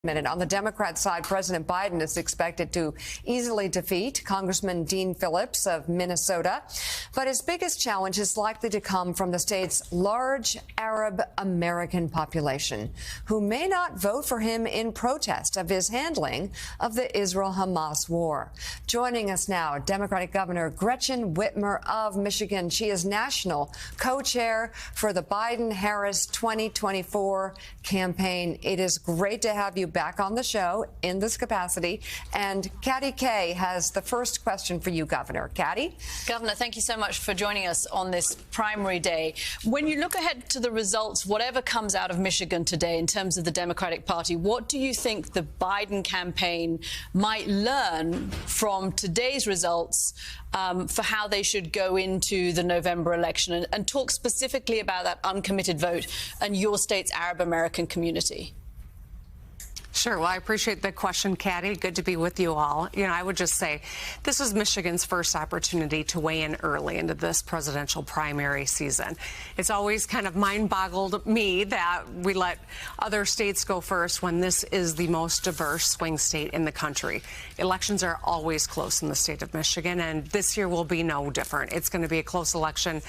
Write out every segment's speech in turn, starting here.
Minute. On the Democrat side, President Biden is expected to easily defeat Congressman Dean Phillips of Minnesota. But his biggest challenge is likely to come from the state's large Arab American population, who may not vote for him in protest of his handling of the Israel-Hamas war. Joining us now, Democratic Governor Gretchen Whitmer of Michigan. She is national co-chair for the Biden-Harris 2024 campaign. It is great to have you back on the show in this capacity. And Katty Kay has the first question for you, Governor. Katty? Governor, thank you so much for joining us on this primary day. When you look ahead to the results, whatever comes out of Michigan today in terms of the Democratic Party, what do you think the Biden campaign might learn from today's results for how they should go into the November election? And talk specifically about that uncommitted vote and your state's Arab American community. Sure. Well, I appreciate the question, Katty. Good to be with you all. I would just say this is Michigan's first opportunity to weigh in early into this presidential primary season. It's always kind of mind-boggled me that we let other states go first when this is the most diverse swing state in the country. Elections are always close in the state of Michigan, and this year will be no different. It's going to be a close election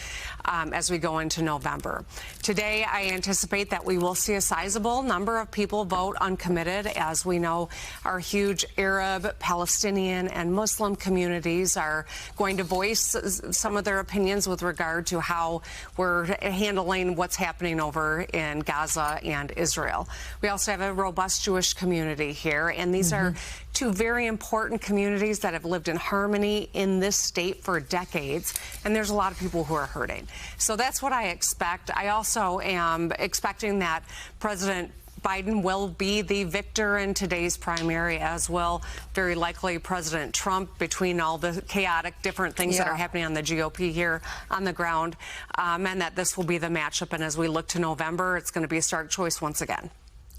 as we go into November. Today, I anticipate that we will see a sizable number of people vote uncommitted. As we know, our huge Arab, Palestinian, and Muslim communities are going to voice some of their opinions with regard to how we're handling what's happening over in Gaza and Israel. We also have a robust Jewish community here, and these are two very important communities that have lived in harmony in this state for decades, and there's a lot of people who are hurting. So that's what I expect. I also am expecting that President Biden will be the victor in today's primary, as will very likely President Trump, between all the chaotic different things that are happening on the GOP here on the ground, and that this will be the matchup. And as we look to November, it's going to be a stark choice once again.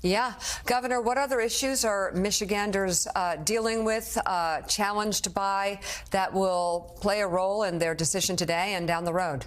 Yeah. Governor, what other issues are Michiganders dealing with, challenged by, that will play a role in their decision today and down the road?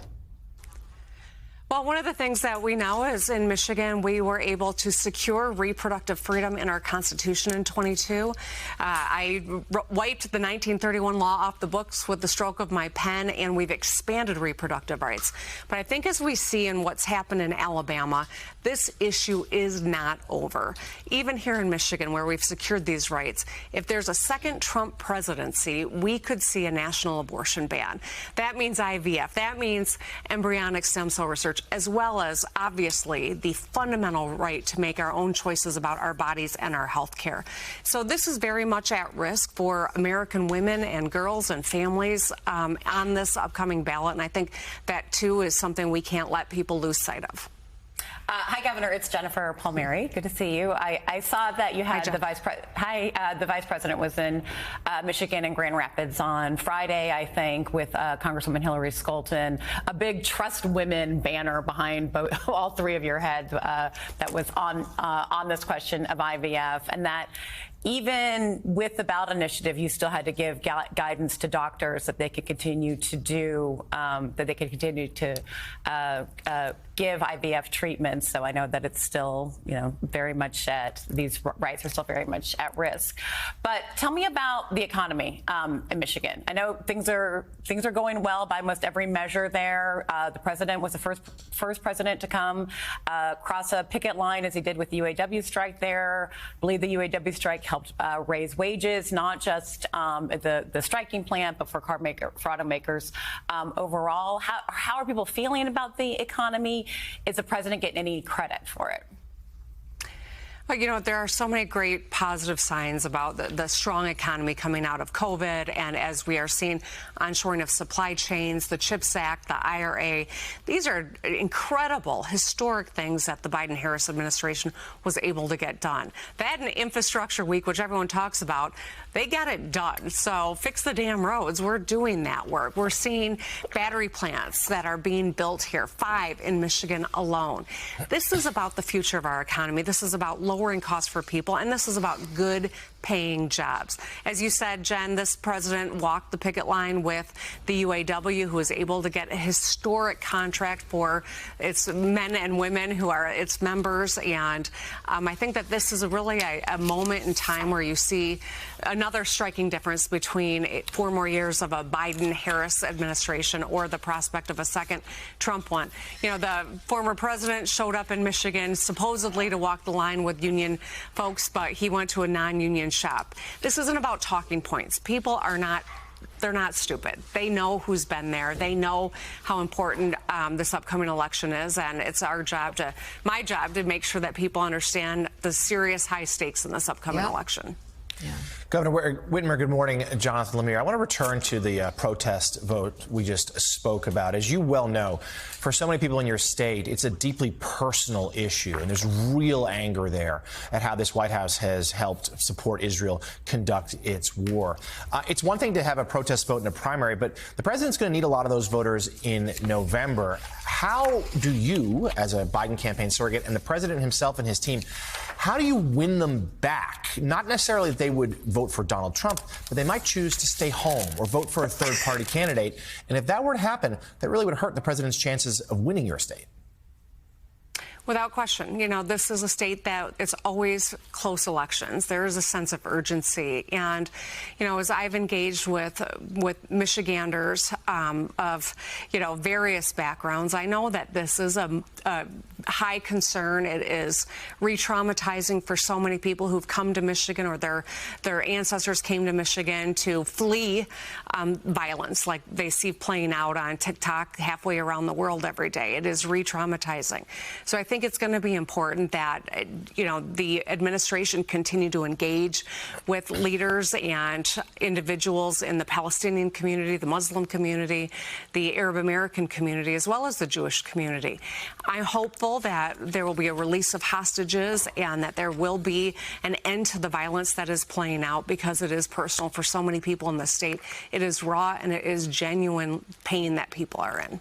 Well, one of the things that we know is in Michigan, we were able to secure reproductive freedom in our Constitution in 22. I wiped the 1931 law off the books with the stroke of my pen, and we've expanded reproductive rights. But I think as we see in what's happened in Alabama, this issue is not over. Even here in Michigan, where we've secured these rights, if there's a second Trump presidency, we could see a national abortion ban. That means IVF. That means embryonic stem cell research, as well as, obviously, the fundamental right to make our own choices about our bodies and our health care. So this is very much at risk for American women and girls and families on this upcoming ballot. And I think that, too, is something we can't let people lose sight of. Hi, Governor. It's Jennifer Palmieri. Good to see you. I saw that you had the vice president was in Michigan and Grand Rapids on Friday, I think, with Congresswoman Hillary Scholten. A big Trust Women banner behind all three of your heads that was on this question of IVF, and that even with the ballot initiative, you still had to give guidance to doctors that they could continue to do, give IVF treatments. So I know that it's still, very much these rights are still very much at risk. But tell me about the economy in Michigan. I know things are going well by almost every measure there. The president was the first president to come across a picket line, as he did with the UAW strike there. I believe the UAW strike helped raise wages, not just the striking plant, but for automakers overall. How are people feeling about the economy? Is the president getting any credit for it? Well, there are so many great positive signs about the strong economy coming out of COVID. And as we are seeing onshoring of supply chains, the CHIPS Act, the IRA, these are incredible, historic things that the Biden-Harris administration was able to get done. That and Infrastructure Week, which everyone talks about, they got it done. So fix the damn roads. We're doing that work. We're seeing battery plants that are being built here, 5 in Michigan alone. This is about the future of our economy. This is about low lowering costs for people, and this is about good paying jobs. As you said, Jen, this president walked the picket line with the UAW, who was able to get a historic contract for its men and women who are its members. And I think that this is really a moment in time where you see another striking difference between 4 more years of a Biden-Harris administration or the prospect of a second Trump one. You know, the former president showed up in Michigan supposedly to walk the line with union folks, but he went to a non-union shop. This isn't about talking points. People are not. They're not stupid. They know who's been there. They know how important this upcoming election is, and it's my job to make sure that people understand the serious high stakes in this upcoming election. Yeah. Governor Whitmer, good morning. Jonathan Lemire. I want to return to the protest vote we just spoke about. As you well know, for so many people in your state, it's a deeply personal issue, and there's real anger there at how this White House has helped support Israel conduct its war. It's one thing to have a protest vote in a primary, but the president's going to need a lot of those voters in November. How do you, as a Biden campaign surrogate, and the president himself and his team, how do you win them back? Not necessarily that they would vote for Donald Trump, but they might choose to stay home or vote for a third-party candidate. And if that were to happen, that really would hurt the president's chances of winning your state. Without question. You know, this is a state that it's always close elections. There is a sense of urgency. And, you know, as I've engaged with Michiganders of, you know, various backgrounds, I know that this is a high concern. It is re-traumatizing for so many people who've come to Michigan, or their ancestors came to Michigan to flee violence like they see playing out on TikTok halfway around the world every day. It is re-traumatizing. So I think it's going to be important that, you know, the administration continue to engage with leaders and individuals in the Palestinian community, the Muslim community, the Arab American community, as well as the Jewish community. I'm hopeful that there will be a release of hostages and that there will be an end to the violence that is playing out, because it is personal for so many people in the state. It is raw and it is genuine pain that people are in.